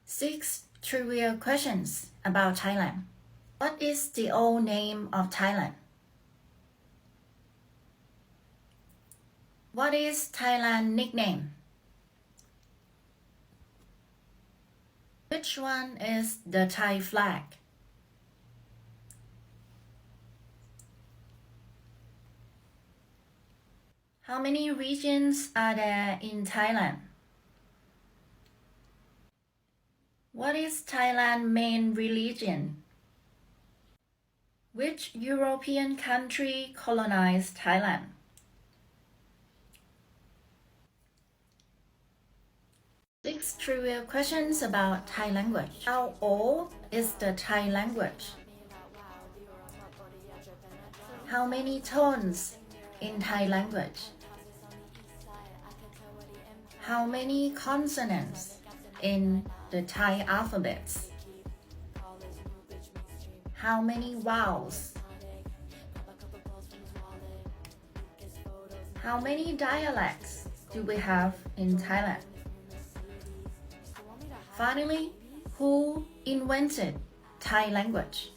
6 trivial questions about Thailand. What is the old name of Thailand? What is Thailand's nickname? Which one is the Thai flag? How many regions are there in Thailand? What is Thailand's main religion? Which European country colonized Thailand? Six trivial questions about Thai language. How old is the Thai language? How many tones in Thai language? How many consonants in the Thai alphabets? How many vowels? How many dialects do we have in Thailand? Finally, who invented Thai language?